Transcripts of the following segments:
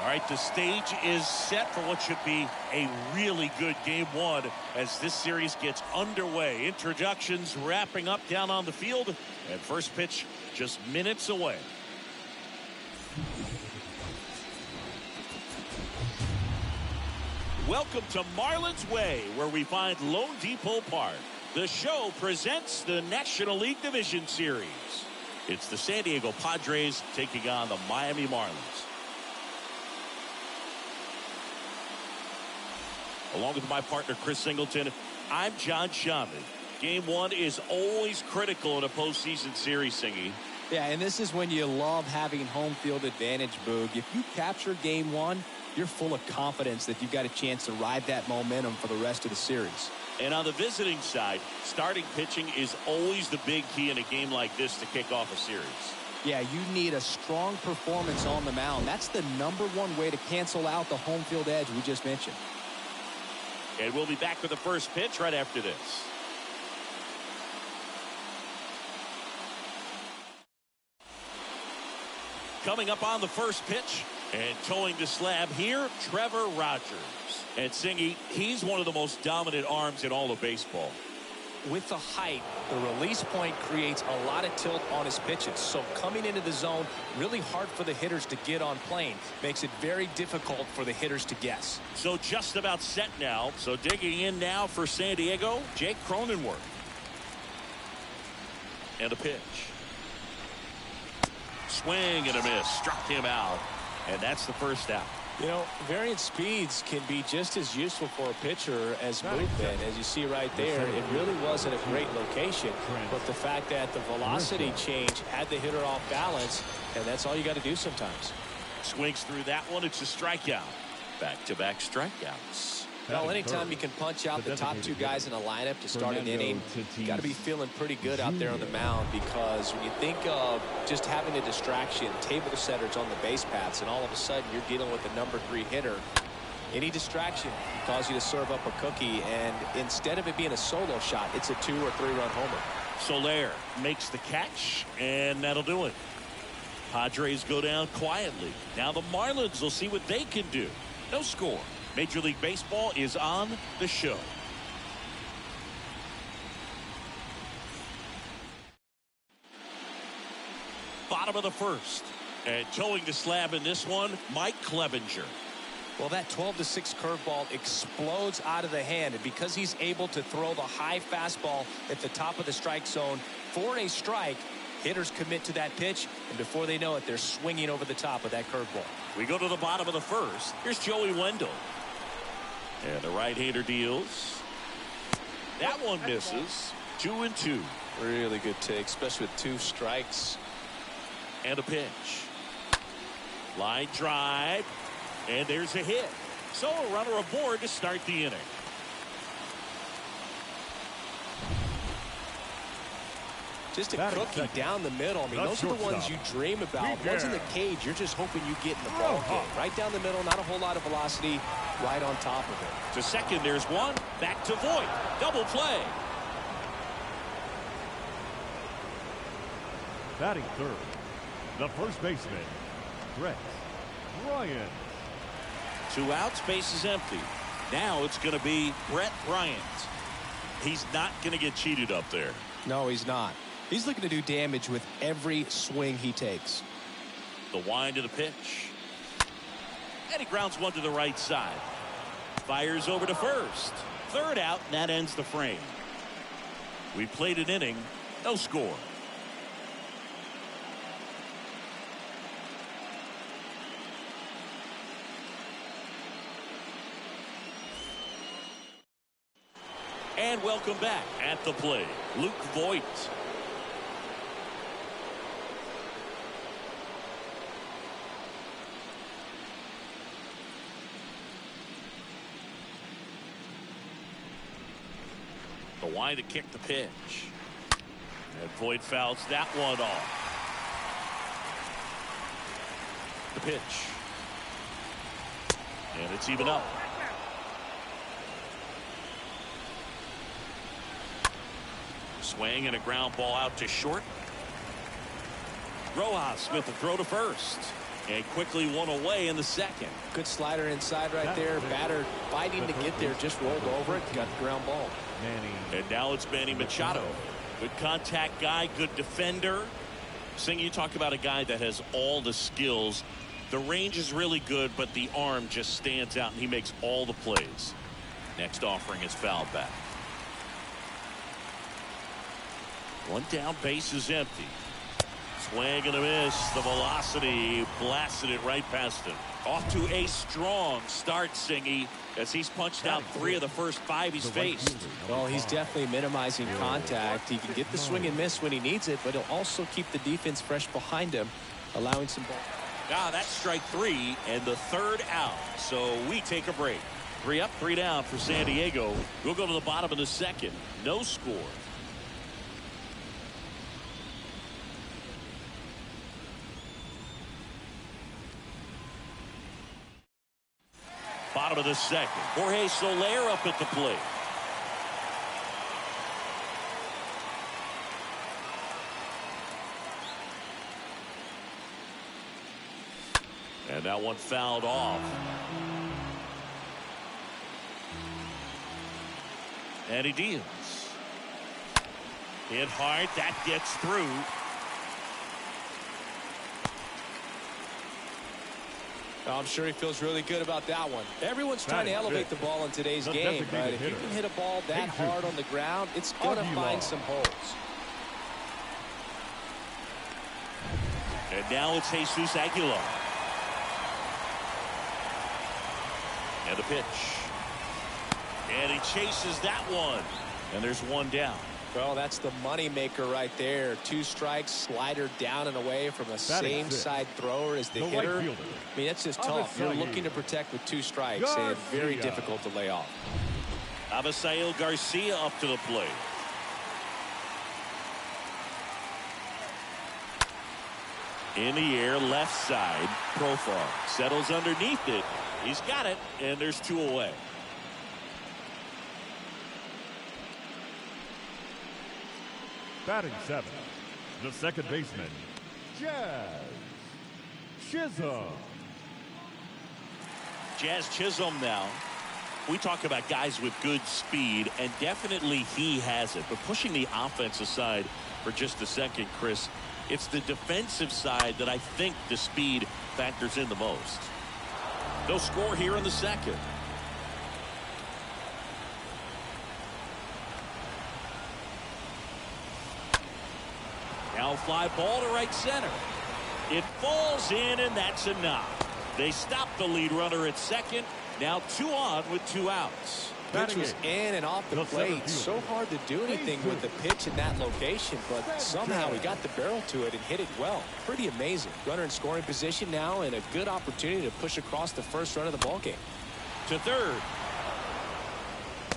right, the stage is set for what should be a really good game one as this series gets underway. Introductions wrapping up down on the field, and first pitch just minutes away. Welcome to Marlins Way, where we find Lone Depot Park. The show presents the National League Division Series. It's the San Diego Padres taking on the Miami Marlins. Along with my partner, Chris Singleton, I'm John Shamit. Game one is always critical in a postseason series, Singy. Yeah, and this is when you love having home field advantage, Boog. If you capture game one, you're full of confidence that you've got a chance to ride that momentum for the rest of the series. And on the visiting side, starting pitching is always the big key in a game like this to kick off a series. Yeah, you need a strong performance on the mound. That's the #1 way to cancel out the home field edge we just mentioned. And we'll be back with the first pitch right after this. Coming up on the first pitch and towing the slab here, Trevor Rogers. And Singy, he's one of the most dominant arms in all of baseball. With the height, the release point creates a lot of tilt on his pitches. So coming into the zone, really hard for the hitters to get on plane. Makes it very difficult for the hitters to guess. So just about set now. So digging in now for San Diego, Jake Cronenworth. And a pitch. Swing and a miss. Struck him out. And that's the first out. You know, variant speeds can be just as useful for a pitcher as movement. As you see right there, it really wasn't a great location. But the fact that the velocity change had the hitter off balance, and that's all you got to do sometimes. Swings through that one. It's a strikeout. Back-to-back strikeouts. Well, anytime you can punch out the top two guys in a lineup to start an inning, you got to be feeling pretty good out there on the mound, because when you think of just having a distraction, table setters on the base paths, and all of a sudden you're dealing with the #3 hitter, any distraction can cause you to serve up a cookie, and instead of it being a solo shot, it's a 2- or 3-run homer. Soler makes the catch, and that'll do it. Padres go down quietly. Now the Marlins will see what they can do. No score. Major League Baseball is on the show. Bottom of the first. And towing the slab in this one, Mike Clevenger. Well, that 12-6 curveball explodes out of the hand, and because he's able to throw the high fastball at the top of the strike zone for a strike, hitters commit to that pitch, and before they know it, they're swinging over the top of that curveball. We go to the bottom of the first. Here's Joey Wendell. And the right-hander deals. That one misses. 2-2. Really good take, especially with 2 strikes. And a pitch. Line drive. And there's a hit. So a runner aboard to start the inning. Just a cookie down the middle. I mean, those are the ones you dream about. Once in the cage, you're just hoping you get in the ball game. Right down the middle, not a whole lot of velocity, right on top of it. To second, there's one. Back to Voit. Double play. Batting third, the first baseman, Trent Bryant. 2 outs, base is empty. Now it's going to be Brett Bryant. He's not going to get cheated up there. No, he's not. He's looking to do damage with every swing he takes. The wind to the pitch. And he grounds one to the right side. Fires over to first. Third out, and that ends the frame. We played an inning, no score. And welcome back. At the plate, Luke Voit. The wind to kick the pitch. And Voit fouls that one off. The pitch. And it's even up. Swing and a ground ball out to short. Rojas with the throw to first. And quickly one away in the second. Good slider inside right there. Batter fighting to get there, just rolled over it, got the ground ball. And now it's Manny Machado. Good contact guy, good defender. Sing, you talk about a guy that has all the skills. The range is really good, but the arm just stands out, and he makes all the plays. Next offering is fouled back. One down, base is empty. Swing and a miss. The velocity blasted it right past him. Off to a strong start, Singy, as he's punched out 3 of the first 5 he's faced. Well, he's definitely minimizing contact. He can get the swing and miss when he needs it, but he'll also keep the defense fresh behind him, allowing some ball. That's strike 3 and the 3rd out. So we take a break. 3 up, 3 down for San Diego. We'll go to the bottom of the second. No score. Bottom of the second. Jorge Soler up at the plate. And that one fouled off. And he deals. Hit hard. That gets through. I'm sure he feels really good about that one. Everyone's trying to elevate the ball in today's game, but if you can hit a ball that hard on the ground, it's going to find some holes. And now it's Jesus Aguilar. And the pitch. And he chases that one. And there's one down. Well, that's the money maker right there. 2 strikes, slider down and away from the same side thrower as the hitter. I mean, that's just tough. You're looking to protect with 2 strikes and very difficult to lay off. Abisail Garcia up to the plate. In the air, left side. Profar settles underneath it. He's got it, and there's 2 away. Batting 7th, the second baseman, Chisholm. Jazz Chisholm now. We talk about guys with good speed, and definitely he has it. But pushing the offense aside for just a second, Chris, it's the defensive side that I think the speed factors in the most. No score here in the second. Now fly ball to right center. It falls in, and that's a knock. They stop the lead runner at second. Now 2 on with 2 outs. Pitch was in and off the plate. So hard to do anything with the pitch in that location, but somehow he got the barrel to it and hit it well. Pretty amazing. Runner in scoring position now, and a good opportunity to push across the first run of the ballgame. To third.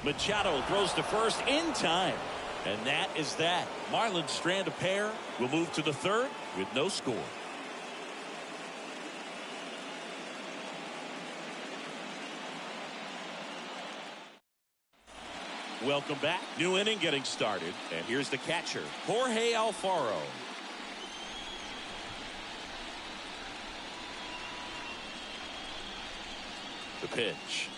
Machado throws to first in time. And that is that. Marlins strand a pair. Will move to the 3rd with no score. Welcome back. New inning getting started. And here's the catcher, Jorge Alfaro. The pitch.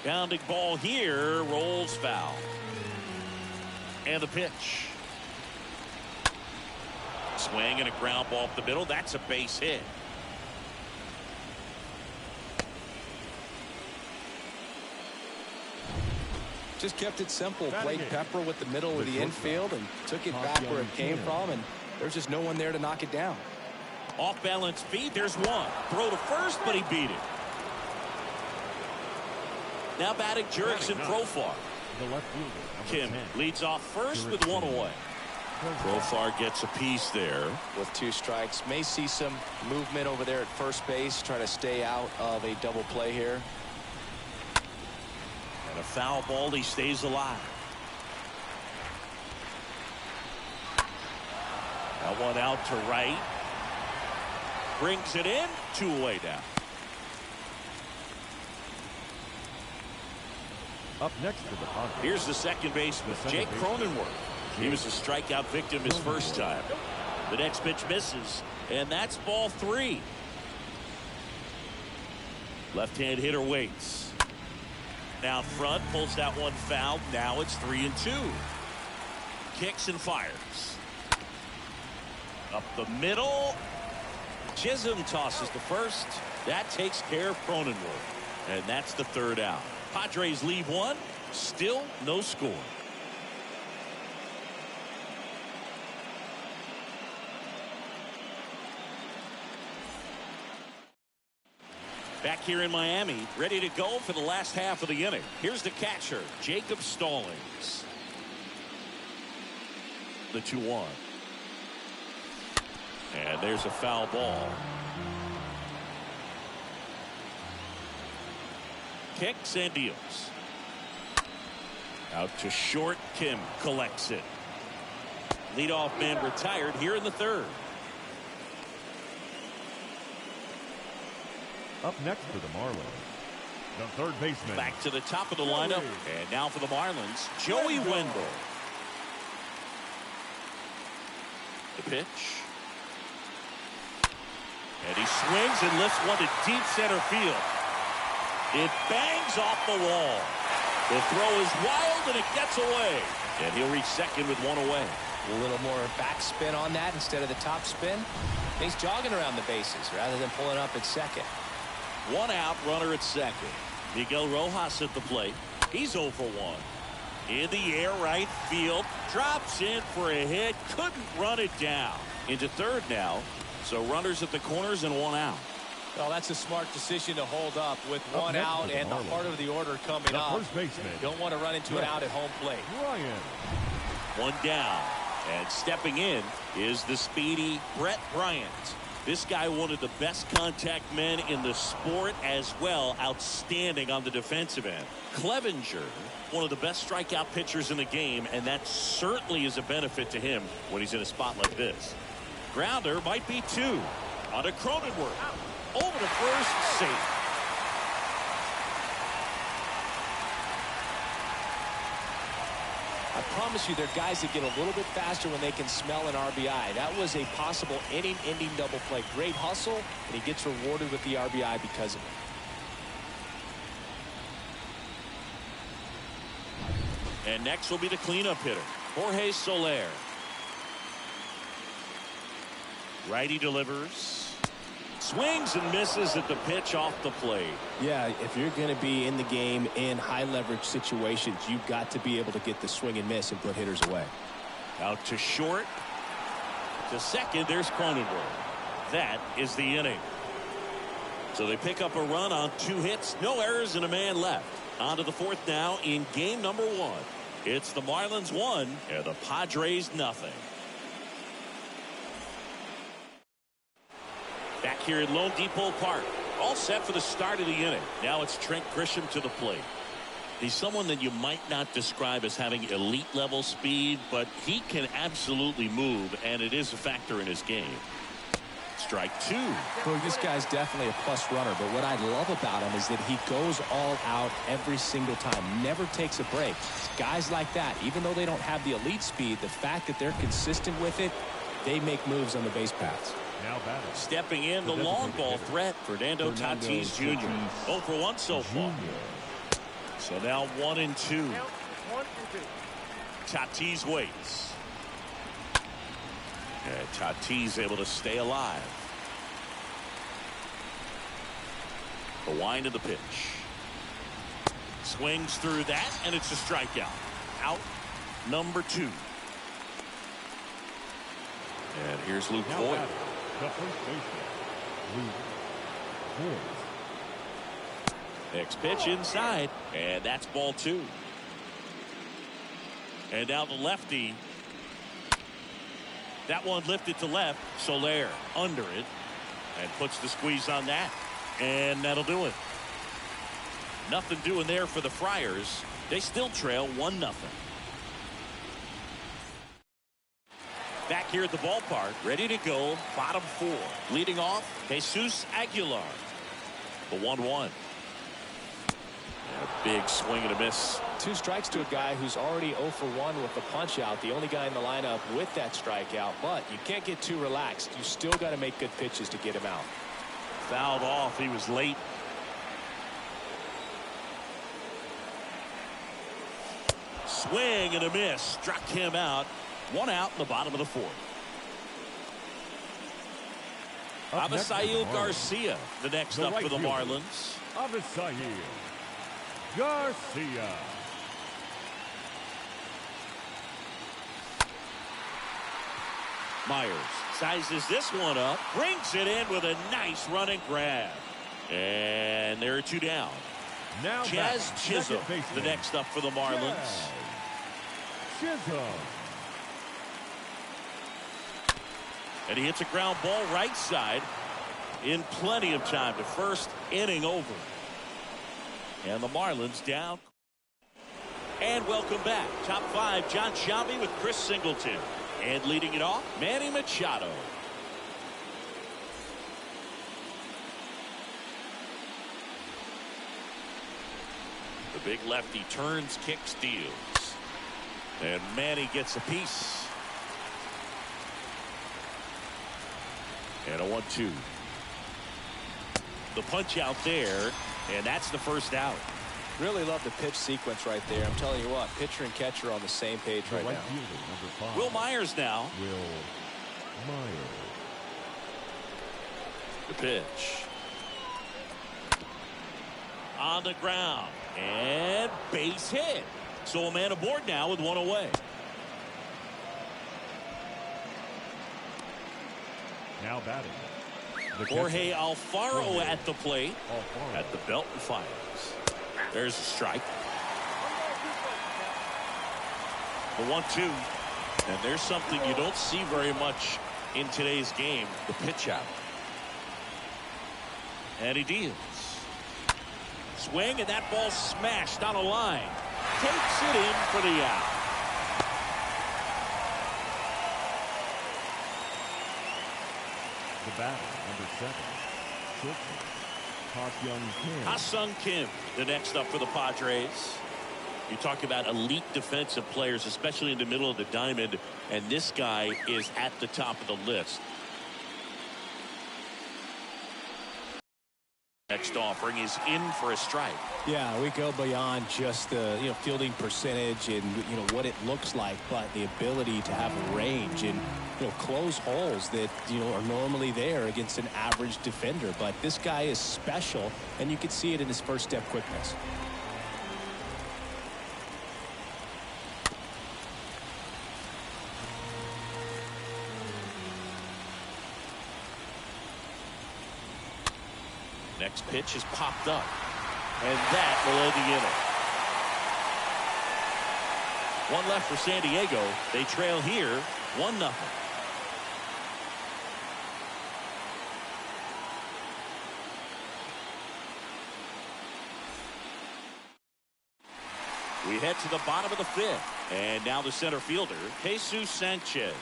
Pounding ball here. Rolls foul. And the pitch. Swing and a ground ball up the middle. That's a base hit. Just kept it simple. Played pepper with the middle of the infield and took it back where it came from, and there's just no one there to knock it down. Off balance feet. There's one. Throw to first, but he beat it. Now batting Jurickson Profar. Kim leads off first with 1 away. Profar gets a piece there. With 2 strikes. May see some movement over there at first base. Try to stay out of a double play here. And a foul ball. He stays alive. That one out to right. Brings it in. 2 away now. Up next to the Padres. Here's the second baseman, Jake Cronenworth. He was a strikeout victim his first time. The next pitch misses, And that's ball 3. Left-hand hitter waits. Down front, pulls that one foul. Now it's 3-2. Kicks and fires. Up the middle. Chisholm tosses the first. That takes care of Cronenworth. And that's the 3rd out. Padres leave 1. Still no score. Back here in Miami, ready to go for the last half of the inning. Here's the catcher, Jacob Stallings. The 2-1. And there's a foul ball. Kicks and deals. Out to short. Kim collects it. Leadoff man retired here in the 3rd. Up next for the Marlins, the 3rd baseman. Back to the top of the lineup. And now for the Marlins, Joey Wendell. The pitch. And he swings and lifts one to deep center field. It bangs off the wall. The throw is wild and it gets away. And he'll reach second with 1 away. A little more backspin on that instead of the top spin. He's jogging around the bases rather than pulling up at second. 1 out, runner at second. Miguel Rojas at the plate. He's 0 for 1. In the air, right field. Drops in for a hit. Couldn't run it down. Into 3rd now. So runners at the corners and 1 out. Well, that's a smart decision to hold up with 1 out and the heart of the order coming up. First baseman. Don't want to run into an out at home plate. Bryant. 1 down. And stepping in is the speedy Brett Bryant. This guy, one of the best contact men in the sport as well. Outstanding on the defensive end. Clevenger, one of the best strikeout pitchers in the game, and that certainly is a benefit to him when he's in a spot like this. Grounder might be 2. On to Cronenworth. Over to first, safe. I promise you, there are guys that get a little bit faster when they can smell an RBI. That was a possible inning-ending double play. Great hustle, and he gets rewarded with the RBI because of it. And next will be the cleanup hitter, Jorge Soler. Righty delivers. Swings and misses at the pitch off the plate. Yeah, if you're going to be in the game in high leverage situations, you've got to be able to get the swing and miss and put hitters away. Out to short. To second, there's Cronenworth. That is the inning. So they pick up a run on 2 hits, no errors, and a man left. On to the 4th now in game number 1. It's the Marlins 1 and the Padres 0. Back here at Lone Depot Park. All set for the start of the inning. Now it's Trent Grisham to the plate. He's someone that you might not describe as having elite level speed, but he can absolutely move, and it is a factor in his game. Strike 2. Well, this guy's definitely a plus runner, but what I love about him is that he goes all out every single time, never takes a break. Guys like that, even though they don't have the elite speed, the fact that they're consistent with it, they make moves on the base paths. Now batting. Stepping in, the long ball threat, Fernando Tatis Jr. 0 for 1 so far. So now 1-2. Tatis waits. And Tatis able to stay alive. The wind of the pitch. Swings through that, and it's a strikeout. Out number 2. And here's Luke Voigt. The first baseman, Luke Voigt. Next pitch inside, and that's ball 2. And now the lefty. That one lifted to left. Soler under it and puts the squeeze on that. And that'll do it. Nothing doing there for the Friars. They still trail 1-0. Back here at the ballpark, ready to go, bottom 4. Leading off, Jesus Aguilar. The 1-1. A big swing and a miss 2 strikes to a guy who's already 0 for 1 with the punch out. The only guy in the lineup with that strikeout. But you can't get too relaxed. You still got to make good pitches to get him out. Fouled off. He was late. Swing and a miss. Struck him out. 1 out in the bottom of the 4th. Avisail Garcia, the next up for the Marlins. Avisail Garcia. Myers sizes this one up, brings it in with a nice running grab. And there are 2 down. Now Jazz Chisholm, the next up for the Marlins. Chisholm. And he hits a ground ball right side in plenty of time to first inning over. And the Marlins down. And welcome back. Top 5, John Sciambi with Chris Singleton. And leading it off, Manny Machado. The big lefty turns, kicks, deals. And Manny gets a piece. And a 1-2. The punch out there, and that's the first out. Really love the pitch sequence right there. I'm telling you what, pitcher and catcher are on the same page right now. Number 5. Will Myers now. Will Myers. The pitch. On the ground. And base hit. So a man aboard now with 1 away. Now batting. Jorge Alfaro at the plate. At the belt and fires. There's a strike. The 1-2. And there's something you don't see very much in today's game. The pitch out. And he deals. Swing, and that ball smashed on a line. Takes it in for the out. The batter, number 7, shortstop, Ha-Seong Kim, the next up for the Padres. You talk about elite defensive players, especially in the middle of the diamond, and this guy is at the top of the list. Next offering is in for a strike. Yeah, we go beyond just the fielding percentage and what it looks like, but the ability to have a range and close holes that are normally there against an average defender. But this guy is special, and you can see it in his first step quickness. Next pitch is popped up, and that will end the inning. 1 left for San Diego. They trail here 1-0. We head to the bottom of the 5th, and now the center fielder, Jesus Sanchez.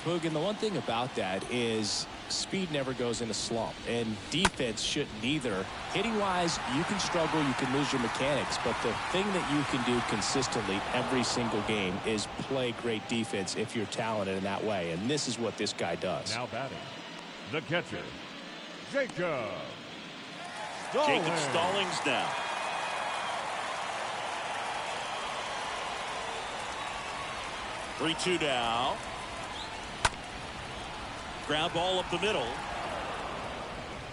Boog, and the one thing about that is speed never goes in a slump, and defense shouldn't either. Hitting wise, you can struggle, you can lose your mechanics, but the thing that you can do consistently every single game is play great defense if you're talented in that way, and this is what this guy does. Now batting, the catcher, Jacob Stallings now. Three-2 now. Ground ball up the middle.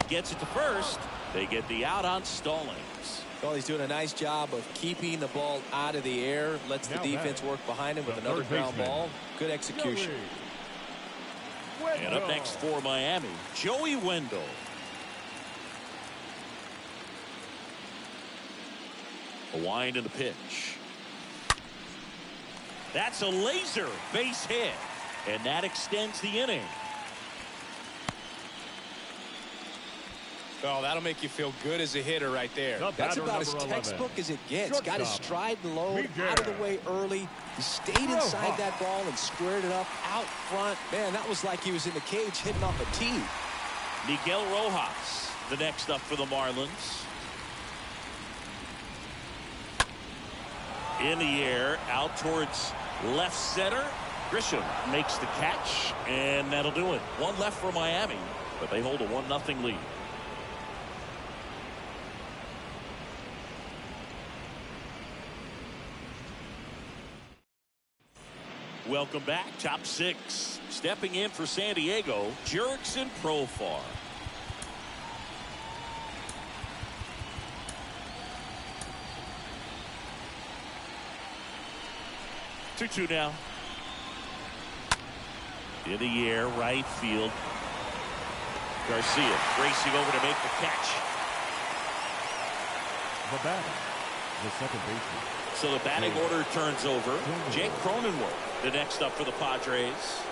Gets it to first. They get the out on Stallings. Well, he's doing a nice job of keeping the ball out of the air. Lets the defense work behind him with another ground ball. Good execution. And up next for Miami, Joey Wendell. A wind in the pitch. That's a laser base hit. And that extends the inning. Oh, that'll make you feel good as a hitter right there. That's about as textbook as it gets. Got his stride and load out of the way early. He stayed inside that ball and squared it up out front. Man, that was like he was in the cage hitting off a tee. Miguel Rojas, the next up for the Marlins. In the air, out towards left center. Grisham makes the catch, and that'll do it. One left for Miami, but they hold a 1-0 lead. Welcome back. Top 6. Stepping in for San Diego, Jurickson Profar. Two now. In the air, right field. Garcia racing over to make the catch. The batter, the second baseman. So the batting order turns over. Jake Cronenworth, the next up for the Padres.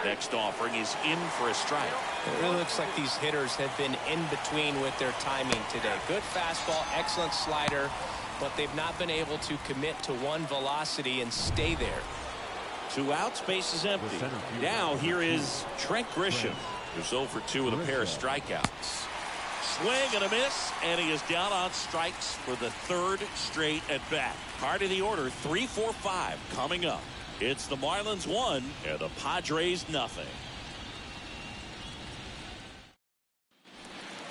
Next offering is in for a strike. It really looks like these hitters have been in between with their timing today. Good fastball, excellent slider, but they've not been able to commit to one velocity and stay there. 2 outs, base is empty. Now here is Trent Grisham, who's 0 for 2 with a pair of strikeouts. Swing and a miss, and he is down on strikes for the 3rd straight at bat. Part of the order, 3, 4, 5 coming up. It's the Marlins 1 and the Padres 0.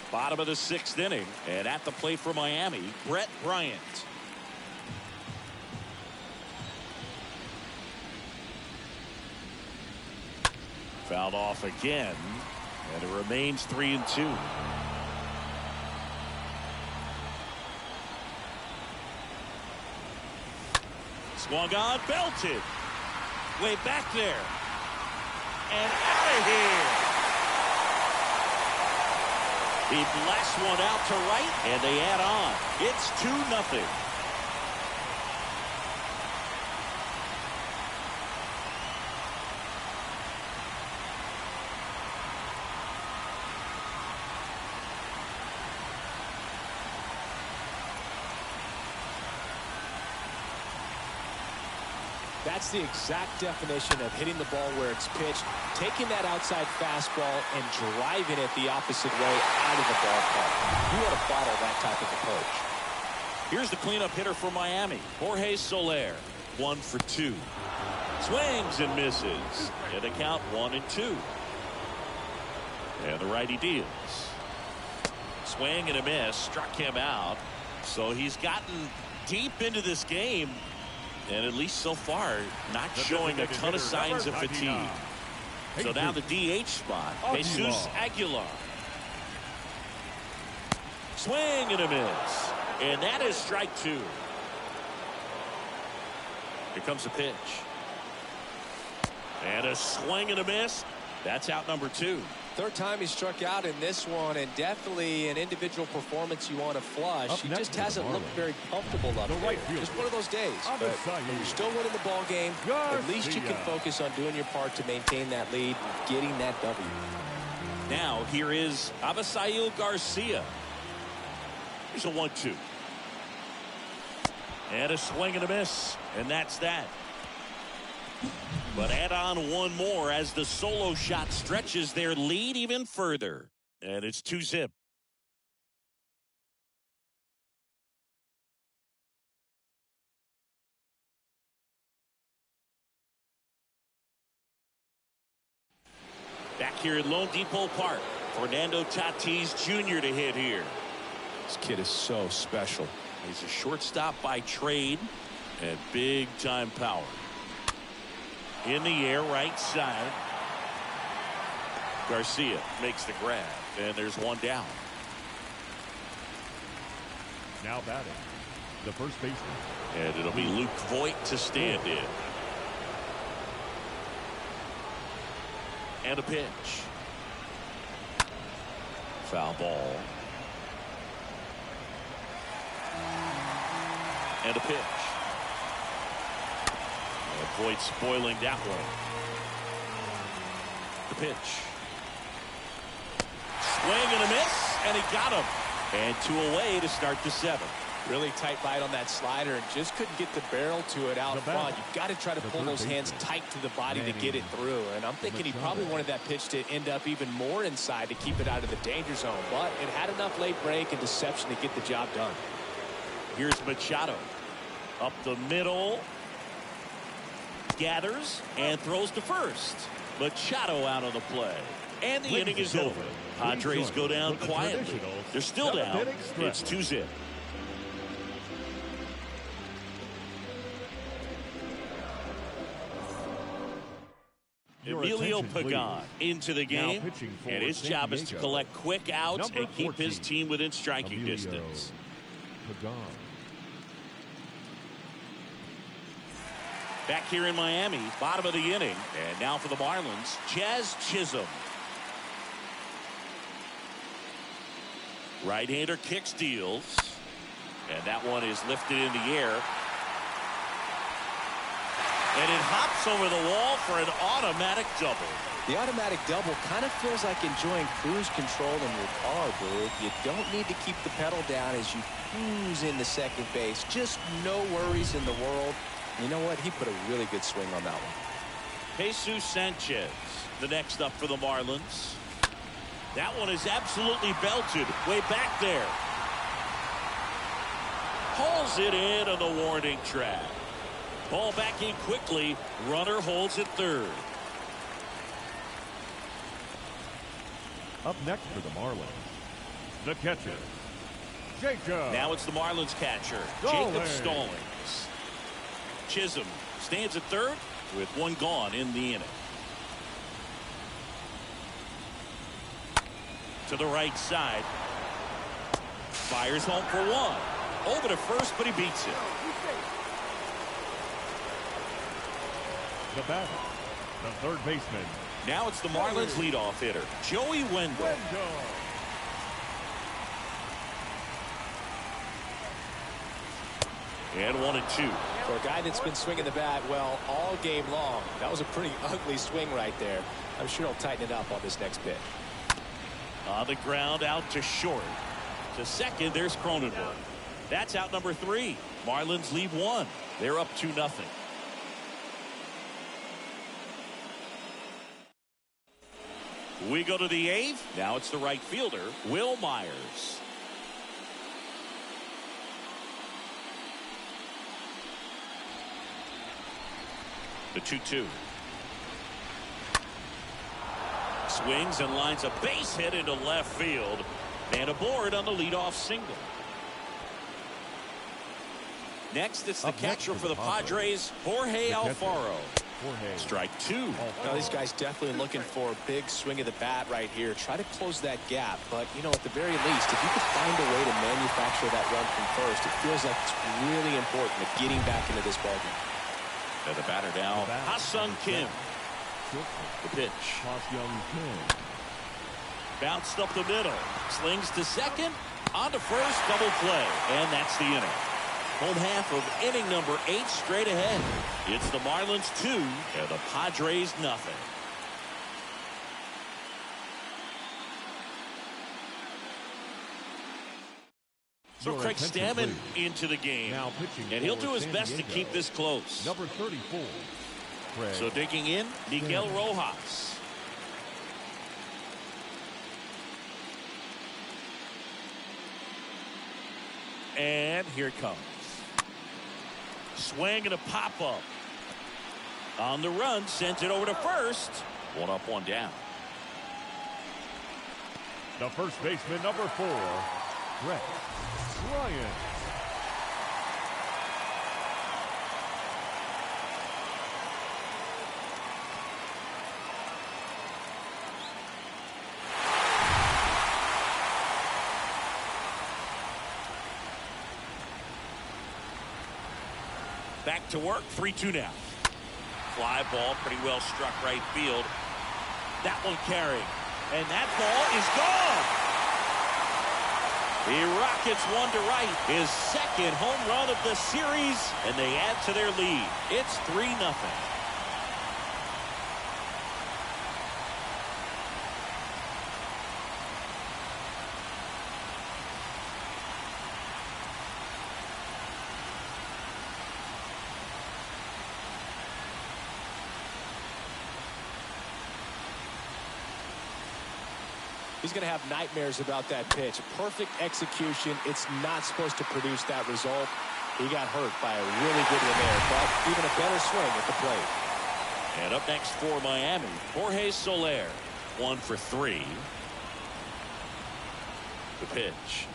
Bottom of the 6th inning, and at the plate for Miami, Brett Bryant. Fouled off again, and it remains 3-2. Swung on, belted. Way back there. And out of here. He blasts one out to right, and they add on. It's 2-0. That's the exact definition of hitting the ball where it's pitched, taking that outside fastball and driving it the opposite way out of the ballpark. You want to bottle that type of approach. Here's the cleanup hitter for Miami, Jorge Soler, 1 for 2. Swings and misses. And the count 1-2. And the righty deals. Swing and a miss, struck him out. So he's gotten deep into this game. And at least so far, not showing a ton of signs of fatigue. So now the DH spot, Jesus Aguilar. Swing and a miss. And that is strike 2. Here comes the pitch. And a swing and a miss. That's out number 2. 3rd time he struck out in this one, and definitely an individual performance you want to flush. He just hasn't looked very comfortable up there. Just one of those days. But when you're still winning the ball game, at least you can focus on doing your part to maintain that lead, getting that W. Now here is Avisail Garcia. Here's a 1-2. And a swing and a miss. And that's that. But add on one more as the solo shot stretches their lead even further. And it's 2-0. Back here at Lone Depot Park, Fernando Tatis Jr. to hit here. This kid is so special. He's a shortstop by trade and big time power. In the air, right side. Garcia makes the grab, and there's one down. Now batting, the first baseman. And it'll be Luke Voit to stand in. And a pitch. Foul ball. And a pitch. Voit spoiling that one. The pitch. Swing and a miss, and he got him. And 2 away to start the 7th. Really tight bite on that slider and just couldn't get the barrel to it out front. You've got to try to pull those hands tight to the body to get it through. And I'm thinking he probably wanted that pitch to end up even more inside to keep it out of the danger zone. But it had enough late break and deception to get the job done. Here's Machado. Up the middle. Gathers and throws to first. Machado out on the play. And the inning is over. Padres go down quietly. They're still down. It's 2-0. Emilio Pagan into the game, and his job is to collect quick outs and keep his team within striking distance. Back here in Miami, bottom of the inning, and now for the Marlins, Jazz Chisholm. Right-hander kick steals, and that one is lifted in the air. And it hops over the wall for an automatic double. The automatic double kind of feels like enjoying cruise control in your car, dude. You don't need to keep the pedal down as you cruise into second base. Just no worries in the world. You know what? He put a really good swing on that one. Jesus Sanchez, the next up for the Marlins. That one is absolutely belted way back there. Hauls it in on the warning track. Ball back in quickly. Runner holds at third. Up next for the Marlins, the catcher, Jacob. Now it's the Marlins catcher, Jacob Stallings. Chisholm stands at third with one gone in the inning. To the right side. Fires home for one. Over to first, but he beats it. The batter, the third baseman. Now it's the Marlins leadoff hitter, Joey Wendell. And 1-2. For a guy that's been swinging the bat well all game long, that was a pretty ugly swing right there. I'm sure he'll tighten it up on this next pitch. On the ground, out to short. To second, there's Cronenworth. That's out number 3. Marlins lead 1. They're up 2-0. We go to the 8th. Now it's the right fielder, Will Myers. The 2-2. Swings and lines a base hit into left field. And aboard on the leadoff single. Next, it's the catcher for the Padres, Jorge Alfaro. Strike 2. Now, these guys definitely looking for a big swing of the bat right here. Try to close that gap. But, you know, at the very least, if you could find a way to manufacture that run from first, it feels like it's really important at getting back into this ballgame. And the batter now, Ha-Sung Kim. The pitch. Bounced up the middle. Slings to second. On to first. Double play. And that's the inning. Home half of inning number 8 straight ahead. It's the Marlins 2 and the Padres nothing. So Craig Stammen into the game. And he'll do his best to keep this close. Number 34. So digging in, Miguel Rojas. And here it comes. Swing and a pop-up. On the run, sends it over to first. 1 up, 1 down. The first baseman, number 4, Trent Bryant. Back to work, 3-2 now. Fly ball, pretty well struck right field. That one carrying. And that ball is gone. The Rockets one to right. His second home run of the series, and they add to their lead. It's 3-0. He's going to have nightmares about that pitch. Perfect execution. It's not supposed to produce that result. He got hurt by a really good one there, but even a better swing at the plate. And up next for Miami, Jorge Soler, 1 for 3. The pitch.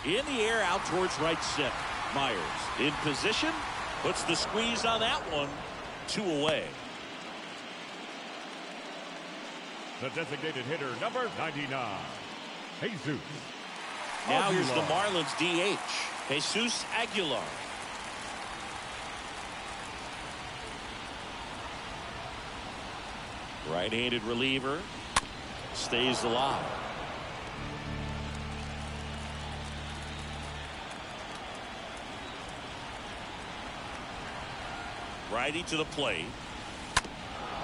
In the air out towards right center. Myers in position, puts the squeeze on that one. 2 away. The designated hitter, number 99, Jesus. Now here's the Aguilar. Marlins DH, Jesus Aguilar. Right-handed reliever, stays alive. Righty to the plate.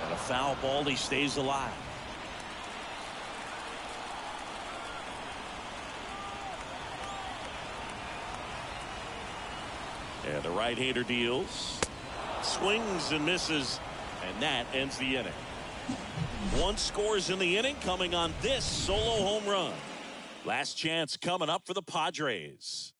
And a foul ball, he stays alive. And the right-hander deals. Swings and misses. And that ends the inning. 1 scores in the inning, coming on this solo home run. Last chance coming up for the Padres.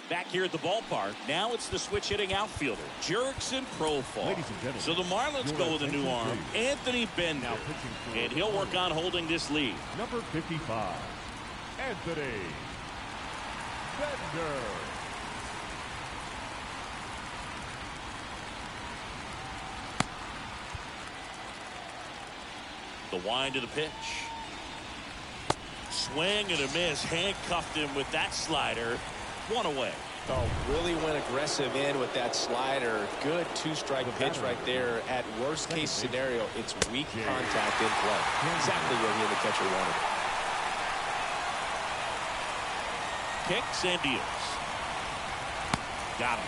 Back here at the ballpark, now it's the switch hitting outfielder, Jurickson Profile. Ladies and gentlemen, So the Marlins go with a new arm, Anthony Bender. Now pitching for And he'll work on holding this lead. number 55, Anthony Bender. The wind of the pitch. Swing and a miss. Handcuffed him with that slider. 1 away. Oh, really went aggressive in with that slider. Good 2-strike pitch right there. At worst case scenario, it's weak contact in play. Exactly where he and the catcher wanted it. Kicks and deals. Got him.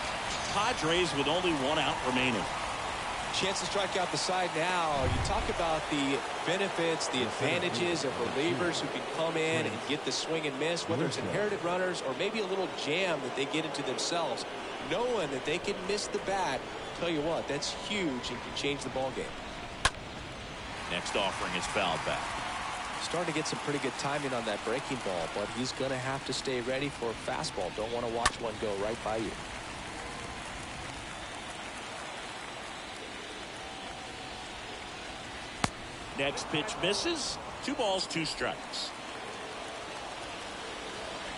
Padres with only 1 out remaining. Chance to strike out the side now. You talk about the benefits, the advantages of relievers who can come in and get the swing and miss, whether it's inherited runners or maybe a little jam that they get into themselves. Knowing that they can miss the bat, tell you what, that's huge and can change the ball game. Next offering is fouled back. Starting to get some pretty good timing on that breaking ball, but he's going to have to stay ready for a fastball. Don't want to watch one go right by you. Next pitch misses. 2 balls, 2 strikes.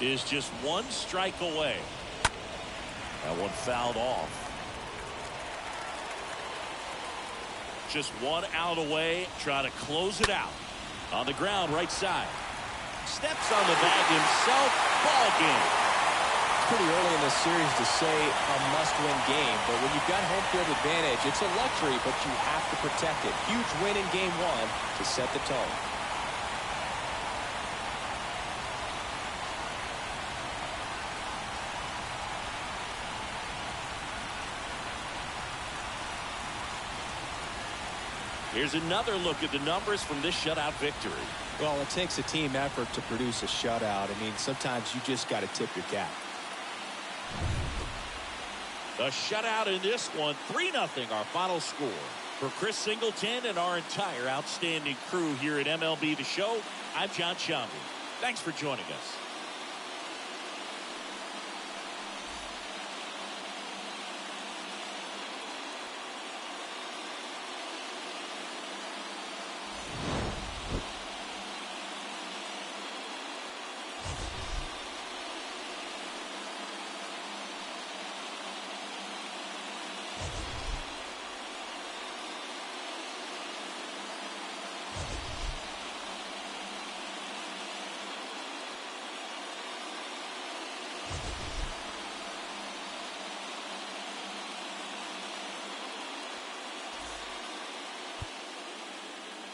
Is just 1 strike away. That one fouled off. Just 1 out away. Try to close it out. On the ground, right side. Steps on the bag himself. Ball game. Pretty early in this series to say a must-win game, but when you've got home field advantage, it's a luxury, but you have to protect it. Huge win in game 1 to set the tone. Here's another look at the numbers from this shutout victory. Well, it takes a team effort to produce a shutout. I mean, sometimes you just got to tip your cap. A shutout in this one, 3-0 our final score. For Chris Singleton and our entire outstanding crew here at MLB The Show, I'm John Shambi. Thanks for joining us.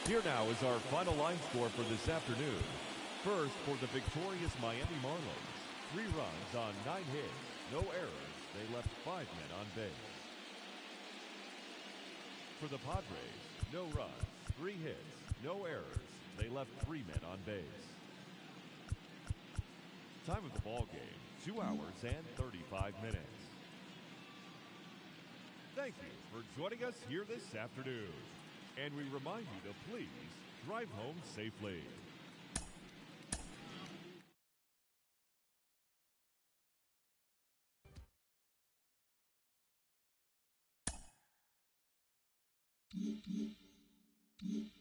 Here now is our final line score for this afternoon. First, for the victorious Miami Marlins, 3 runs on 9 hits, no errors. They left 5 men on base. For the Padres, no runs, 3 hits, no errors. They left 3 men on base. Time of the ball game, 2 hours and 35 minutes. Thank you for joining us here this afternoon. And we remind you to please drive home safely. you.